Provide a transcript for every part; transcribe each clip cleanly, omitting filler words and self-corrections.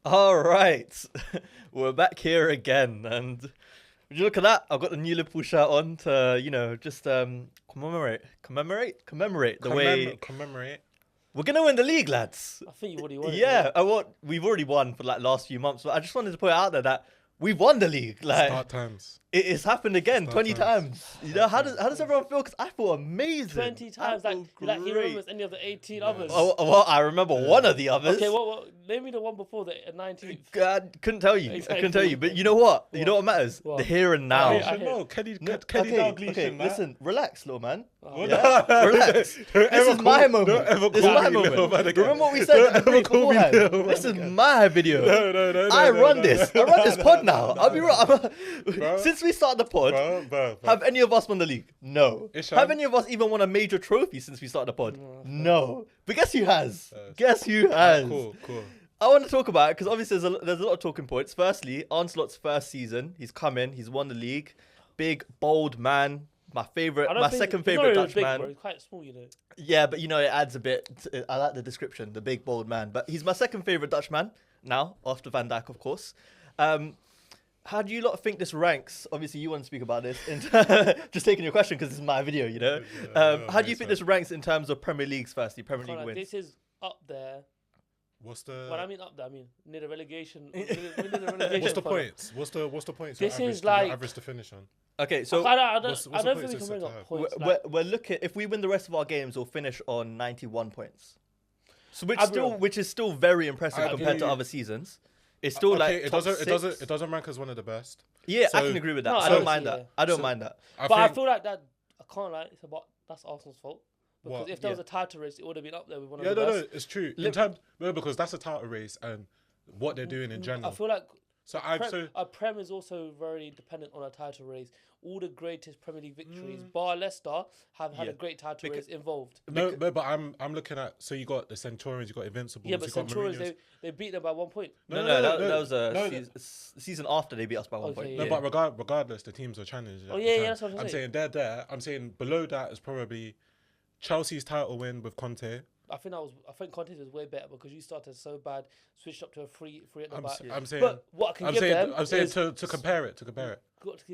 All right, we're back here again, and would you look at that? I've got the new Liverpool shirt on to, just commemorate the way Commemorate. we're gonna win the league, lads. I think you already won. Yeah, we've already won for like last few months, but I just wanted to put out there that we've won the league. Like Start times. it's happened again, Start 20 times. times. You know, how does everyone feel? Because I feel amazing. 20 times. I Like feel he great. remembers any of the 18 others. Oh, well, I remember one of the others. Okay, what? Name me the one before the 19th. God, couldn't tell you. I Exactly. couldn't tell you. But you know what? You know what matters? What? The here and now. I hear- No, Kenny No, Dalglish okay, and that. listen, relax, little man. Oh. Yeah, relax. This is my moment. This is my moment. Remember what we said beforehand? This is my video. No, I run this. I run this pod now. No, I'll be no. real. Since we started the pod, Bro. have any of us won the league? No. Isham? Have any of us even won a major trophy since we started the pod? No. But guess who has? Guess who has? Cool. I want to talk about it because obviously there's a lot of talking points. Firstly, Onslaught's first season. He's come in. He's won the league. Big, bold man. My second favorite Dutch man. Bro. He's quite small, you know. Yeah, but it adds a bit. I like the description, the big, bold man. But he's my second favorite Dutch man now, after Van Dijk, of course. How do you lot think this ranks? Obviously, you want to speak about this. Just taking your question because this is my video, you know. How do you think this ranks in terms of Premier Leagues? Firstly, Premier League wins. This is up there. What's the? When I mean up there, I mean near the relegation. Near the relegation What's the final. points? What's the points? This your is average, your like- average to finish on. Okay, so I what's don't the think points we can it's bring set to up have? points. we're looking. If we win the rest of our games, we'll finish on 91 points. So which is still very impressive I compared to agree. other seasons. It's still Okay, like it top doesn't six. rank as one of the best. Yeah, I So- can agree with that. No, I I don't don't mind see that. it. I don't So- mind that. But I feel like that. I can't lie. That's Arsenal's fault. Because What? if there was Yeah. a title race, it would have been up there with one Yeah, of the no, best. it's true. Liv- Because that's a title race and what they're doing in general. I feel like So a Prem is also very dependent on a title race. All the greatest Premier League victories, Mm. bar Leicester, have had Yeah. a great title Because- race involved. no, but I'm looking at, so you got the Centurions, you got Invincibles, Yeah, but you got Centurions, Mourinho's. they beat them by 1 point. No, that was a season after they beat us by 1 point. Okay, No, yeah. but regardless, the teams are challenged. Oh, at the yeah, time. that's what I'm saying. saying they're there. I'm saying below that is probably Chelsea's title win with Conte. I think Conte's was way better because you started so bad, switched up to a free at the I'm, back. s- I'm saying, But what I can give them I'm saying is to compare it.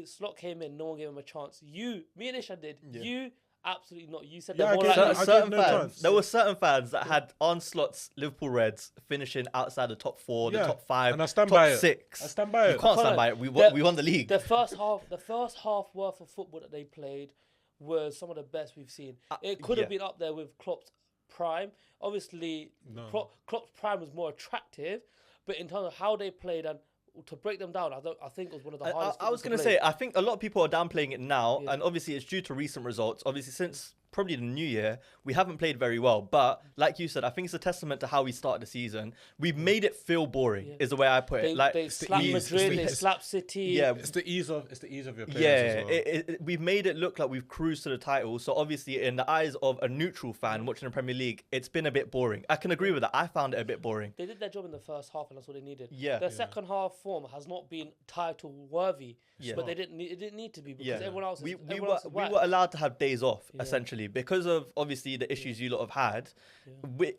Slot came in, no one gave him a chance. Me and Ishan did. Yeah. You absolutely not. You said Yeah, they're I more gave like them- us. I Certain gave no fans, chance. there were certain fans that had Onslaught's Liverpool Reds finishing outside the top 4, the Yeah, top 5, and I stand top by it. 6. I stand by You it. can't stand Can't- by it. We the- won the league. The first half worth of football that they played was some of the best we've seen. It could have yeah. been up there with Klopp's prime. Obviously, No. Klopp's prime was more attractive, but in terms of how they played and to break them down, I think it was one of the hardest. I was footballs to going to play. say, I think a lot of people are downplaying it now, Yeah. and obviously it's due to recent results. Obviously, since probably the new year, we haven't played very well. But like you said, I think it's a testament to how we started the season. We've made it feel boring, Yeah. is the way I put it. They slapped ease, Madrid, it's they the- slapped City. Yeah, It's the ease of your players yeah, as well. we've made it look like we've cruised to the title. So obviously, in the eyes of a neutral fan watching the Premier League, it's been a bit boring. I can agree with that. I found it a bit boring. They did their job in the first half, and that's what they needed. Yeah. Their second half form has not been title worthy, Yeah. but it didn't need to be because Yeah, everyone else is we everyone were else is we whack. were allowed to have days off Yeah. essentially because of obviously the issues you lot have had.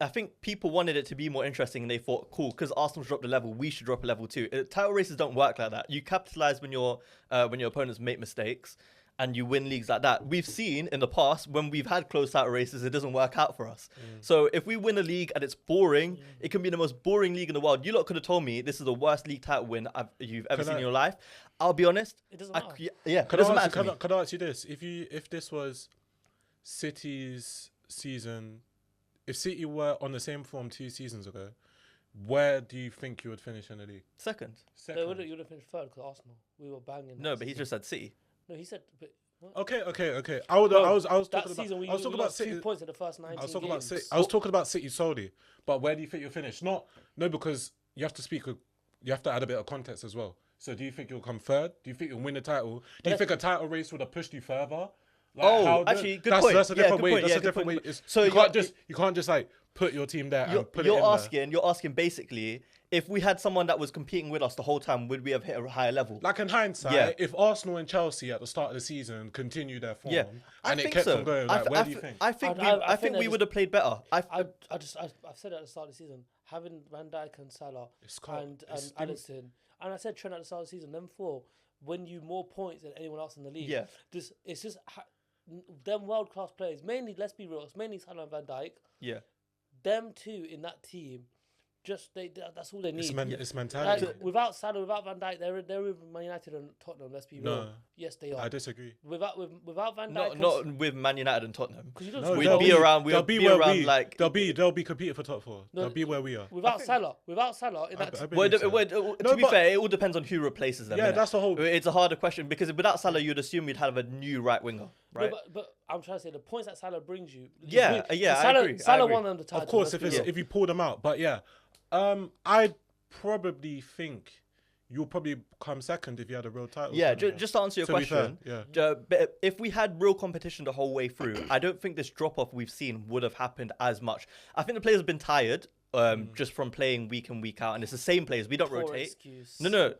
I think people wanted it to be more interesting, and they thought, cool, because Arsenal's dropped a level, we should drop a level too. Title races don't work like that. You capitalize when your opponents make mistakes, and you win leagues like that. We've seen in the past when we've had close title races, it doesn't work out for us. So if we win a league and it's boring, it can be the most boring league in the world. You lot could have told me this is the worst league title win you've ever seen in your life. I'll be honest. It doesn't matter. It Could doesn't I matter to me. ask you this? If this was City's season, if City were on the same form 2 seasons ago, where do you think you would finish in the league? Second. You would have finished third because Arsenal. We were banging. No, that but he season. just said City. No, he said. But, what? Okay. I Bro, was that talking season about. we I was talking about lost 2 City. points in the first 19 I was talking about games. City. I was talking about City solely. But where do you think you'll finish? No, because you have to speak. You have to add a bit of context as well. So, do you think you'll come third? Do you think you'll win the title? Do you think a title race would have pushed you further? Oh, actually, good point. That's a Yeah, different good way. point. That's Yeah, a good different way. point. It's, So you can't just like put your team there and put it in there. You're asking basically, if we had someone that was competing with us the whole time, would we have hit a higher level? Like in hindsight, if Arsenal and Chelsea at the start of the season continue their form and it kept on going, like, where do you think? I think we would have played better. I've said at the start of the season, having Van Dijk and Salah and Alisson, and I said Trent at the start of the season, them four win you more points than anyone else in the league. Yeah. It's just them world class players. Mainly, let's be real, it's mainly Salah and Van Dijk. Yeah. Them two in that team. That's all they need. It's mentality. Like, without Salah, without Van Dijk, they're with Man United and Tottenham. Let's be real. Yes, they are. I disagree. Without Van Dijk, Not with Man United and Tottenham. No, We'd be around. We'll be around. Like they'll be competing for top four. They'll be where we are. Without Salah, in that. To be fair, it all depends on who replaces them. Yeah, that's the whole. It's a harder question because without Salah, you'd assume we'd have a new right winger, right? No, but I'm trying to say the points that Salah brings you. I agree. Salah won them the title. Of course, if you pull them out, but yeah. I probably think you'll probably come second if you had a real title. Yeah, just to answer your question. But if we had real competition the whole way through, I don't think this drop off we've seen would have happened as much. I think the players have been tired. Just from playing week in, week out, and it's the same players. We don't rotate. Excuse. No,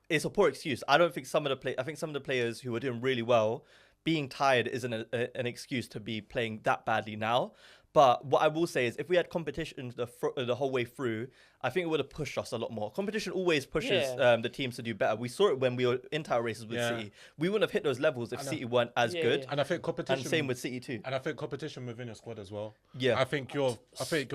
it's a poor excuse. I don't think some of the players who are doing really well, being tired isn't an excuse to be playing that badly now. But what I will say is, if we had competition the whole way through, I think it would have pushed us a lot more. Competition always pushes the teams to do better. We saw it when we were in title races with City. We wouldn't have hit those levels if City weren't as good. Yeah. And I think competition. And same with City too. And I think competition within your squad as well. Yeah. I think your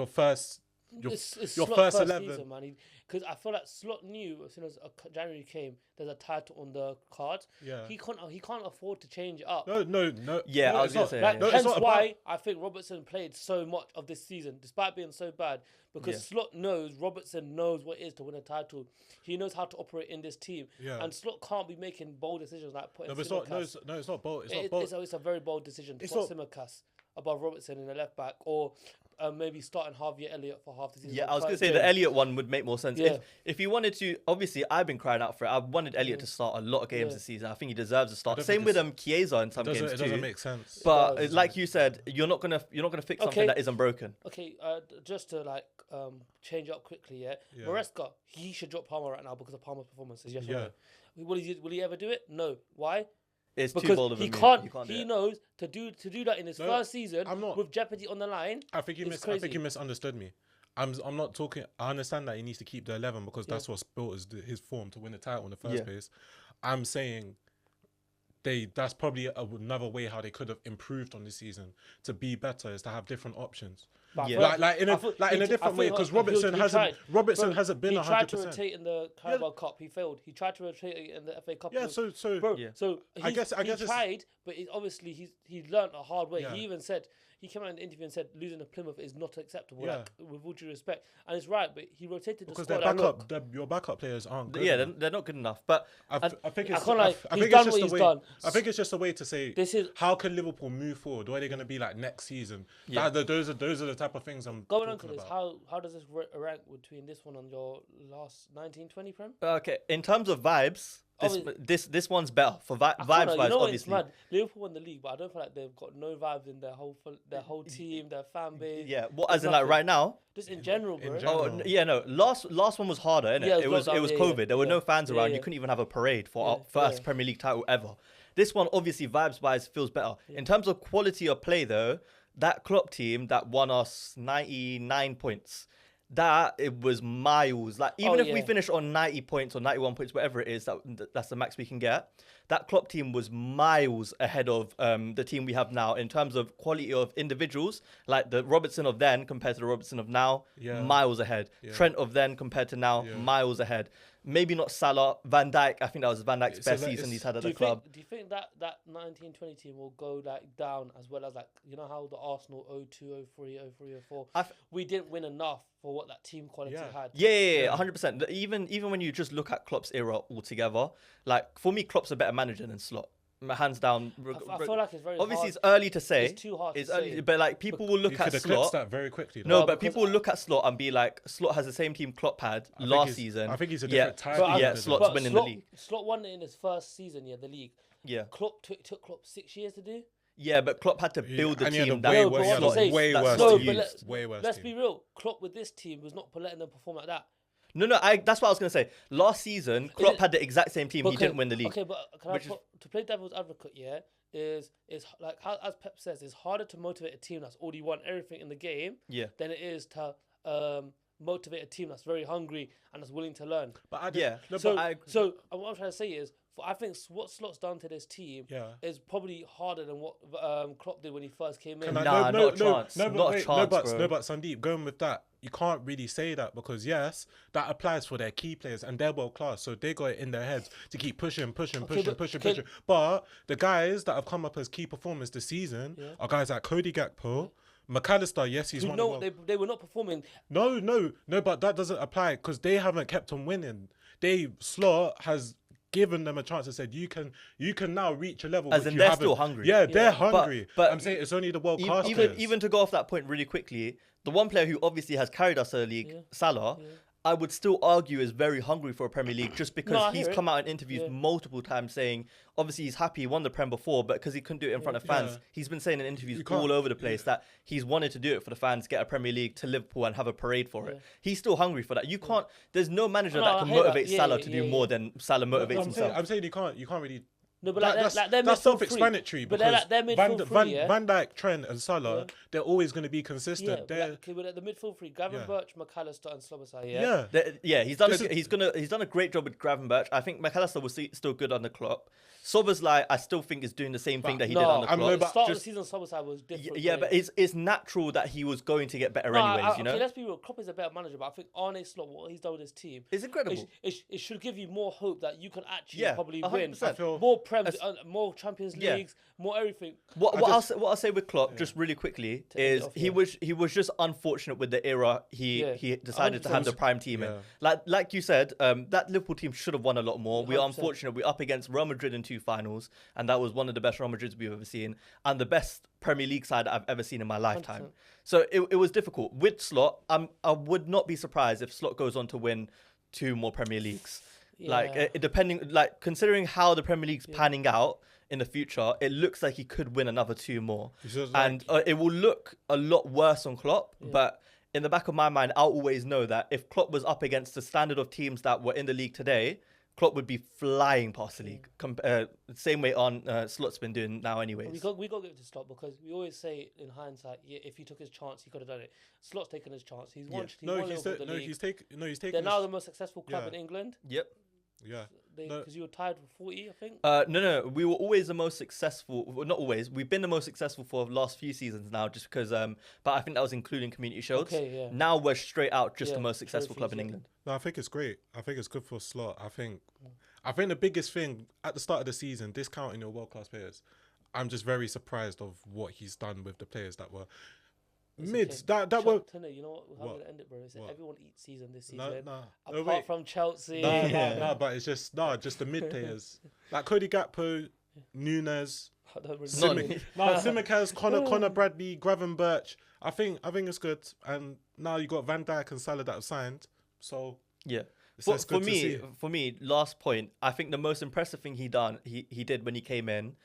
first. It's your Slot's first 11, season, man. Because I feel like Slot knew as soon as January came, there's a title on the cards. Yeah, he can't afford to change it up. No. Yeah, I was gonna say. Hence why I think Robertson played so much of this season, despite being so bad. Because Slot knows Robertson knows what it is to win a title. He knows how to operate in this team. Yeah. And Slot can't be making bold decisions like putting. It's not bold. It's a very bold decision to put Simicast above Robertson in the left back, or maybe starting Harvey Elliott for half the season. Yeah, I was going to say the Elliott one would make more sense. Yeah. If you wanted to, obviously, I've been crying out for it. I wanted Elliott to start a lot of games this season. I think he deserves a start. Same with Chiesa in some games too. It doesn't make sense. But like you said, you're not gonna fix something that isn't broken. Okay, just to change up quickly. Maresca, he should drop Palmer right now because of Palmer's performances. Yes or no? Will he ever do it? No. Why? It's because too bold of a he move. can't. He knows to do that in his first season with jeopardy on the line. I think you misunderstood me. I'm not talking. I understand that he needs to keep the 11 because that's what's built his form to win the title in the first place. I'm saying that's probably another way how they could have improved on this season to be better is to have different options. Like in a different way, because Robertson hasn't been 100%. He tried to rotate in the Carabao Cup. He failed. He tried to rotate in the FA Cup. Yeah, So I guess he tried, but obviously he's learned a hard way. He even said. He came out in the interview and said losing to Plymouth is not acceptable, with all due respect. And it's right, but he rotated the squad. Because your backup players aren't good. Yeah, they're not good enough. But I think it's just a way to say how can Liverpool move forward? Where are they going to be like next season? Yeah. Those are the type of things I'm going on to this. How does this rank between this one and your last 19-20 Prem? Okay, in terms of vibes. This one's better for vibes wise, obviously. It's mad. Liverpool won the league, but I don't feel like they've got no vibes in their whole team, their fan base. Yeah, what as in like right now? Just in general, bro. Oh yeah, no. Last one was harder, innit? Yeah, it was COVID. There were no fans around. You couldn't even have a parade for our first Premier League title ever. This one, obviously, vibes wise, feels better. In terms of quality of play, though, that Klopp team that won us 99 points. That it was miles. Like even if we finish on 90 points or 91 points, whatever it is, that's the max we can get. That Klopp team was miles ahead of the team we have now in terms of quality of individuals. Like the Robertson of then compared to the Robertson of now, miles ahead. Trent of then compared to now, miles ahead. Maybe not Salah, Van Dijk. I think that was Van Dijk's best season he's had at the club. Do you think that 19-20 team will go down as well as how the Arsenal 02, 03, 03, 04? We didn't win enough for what that team quality had. Yeah, 100%. Even when you just look at Klopp's era altogether, like for me, Klopp's a better manager than Slot. Hands down. I feel like it's very obviously hard. It's early to say. It's too hard to say. But like people will look at Slot. That very quickly. No, but people will look at Slot and be like, Slot has the same team Klopp had last season. I think he's a different type. Slot's winning the league. Slot won it in his first season, the league. Yeah. Klopp took Klopp 6 years to do. Yeah, but Klopp had to build the and he had team a way that worse- he had a way worse No, team. but Way worse let's team. be real. Klopp with this team was not letting them perform like that. No, that's what I was gonna say. Last season, Klopp had the exact same team. He didn't win the league. Okay, but to play devil's advocate, yeah, is like how, as Pep says, it's harder to motivate a team that's already won everything in the game, than it is to motivate a team that's very hungry and that's willing to learn. But So what I'm trying to say is, I think what Slot's done to this team is probably harder than what Klopp did when he first came in. Not a chance. But Sandeep, going with that, you can't really say that because yes, that applies for their key players and they're world class, so they got it in their heads to keep pushing. But the guys that have come up as key performers this season are guys like Cody Gakpo, McAllister. Yes, he's they were not performing. No, but that doesn't apply because they haven't kept on winning. Slot has given them a chance and said you can now reach a level. As in they're still hungry. Yeah, they're hungry. But I'm saying it's only the world class even to go off that point really quickly, the one player who obviously has carried us to the league, Salah, I would still argue is very hungry for a Premier League just because he's come out in interviews multiple times saying, obviously he's happy he won the Prem before, but because he couldn't do it in front of fans, he's been saying in interviews all over the place that he's wanted to do it for the fans, get a Premier League to Liverpool and have a parade for it. He's still hungry for that. You can't, there's no manager that can motivate Salah to do more than Salah motivates himself. I'm saying you can't really. No, but that's self-explanatory because they're midfield three, Van Dijk, Trent, and Salah, they're always going to be consistent. But at the midfield three, Gravenberch, McAllister, and Slobosai. He's done a great job with Gravenberch. I think McAllister was still good under Klopp. Soboslai, I still think is doing the same thing that he did under Klopp. At the start of the season, Slobosai was different. Yeah, but it's natural that he was going to get better anyways. You know. Let's be real. Klopp is a better manager, but I think Arne Slot, what he's done with his team, is incredible. It should give you more hope that you can actually probably 100%. win more Prem, more Champions Leagues, more everything. What I'll say with Klopp, just really quickly, is he was just unfortunate with the era he decided to have the prime team in. Like you said, that Liverpool team should have won a lot more. 100%. We are unfortunate. We're up against Real Madrid in 2 finals, and that was one of the best Real Madrids we've ever seen, and the best Premier League side I've ever seen in my lifetime. 100%. So it was difficult. With Slot, I would not be surprised if Slot goes on to win 2 more Premier Leagues. Considering how the Premier League's panning out in the future, it looks like he could win another 2 more. And it will look a lot worse on Klopp, but in the back of my mind, I'll always know that if Klopp was up against the standard of teams that were in the league today, Klopp would be flying past the league. Same way Slot's been doing now anyways. We got to give it to Slot because we always say in hindsight, if he took his chance, he could have done it. Slot's taken his chance. He's won. He's taken. They're now the most successful club in England. Yep. Yeah. Because you were tied with 40, I think. No. We were always the most successful. Well, not always. We've been the most successful for the last few seasons now, just because. But I think that was including Community Shields. Okay, yeah. Now we're straight out just the most successful club in England. No, I think it's great. I think it's good for Slot. I think the biggest thing at the start of the season, discounting your world class players, I'm just very surprised of what he's done with the players that were. Mids that were. You know what? How I'm gonna end it, bro? Everyone eats season this season. Apart from Chelsea. But it's just the mid players like Cody Gakpo, Nunes, Tsimikas, Connor Bradley, Gravenberch. I think it's good. And now you got Van Dijk and Salah that have signed. So for me, last point. I think the most impressive thing he did when he came in.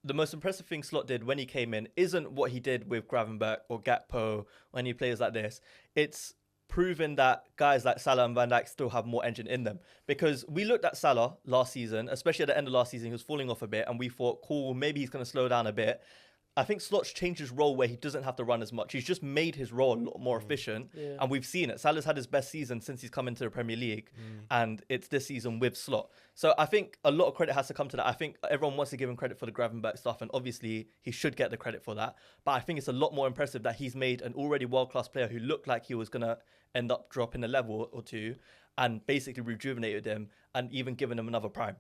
The most impressive thing Slot did when he came in isn't what he did with Gravenberch or Gakpo or any players like this. It's proven that guys like Salah and Van Dijk still have more engine in them. Because we looked at Salah last season, especially at the end of last season, he was falling off a bit, and we thought, cool, maybe he's going to slow down a bit. I think Slot's changed his role where he doesn't have to run as much. He's just made his role a lot more efficient. And we've seen it. Salah's had his best season since he's come into the Premier League. And it's this season with Slot. So I think a lot of credit has to come to that. I think everyone wants to give him credit for the Gravenberch stuff. And obviously, he should get the credit for that. But I think it's a lot more impressive that he's made an already world-class player who looked like he was going to end up dropping a level or 2 and basically rejuvenated him and even given him another prime.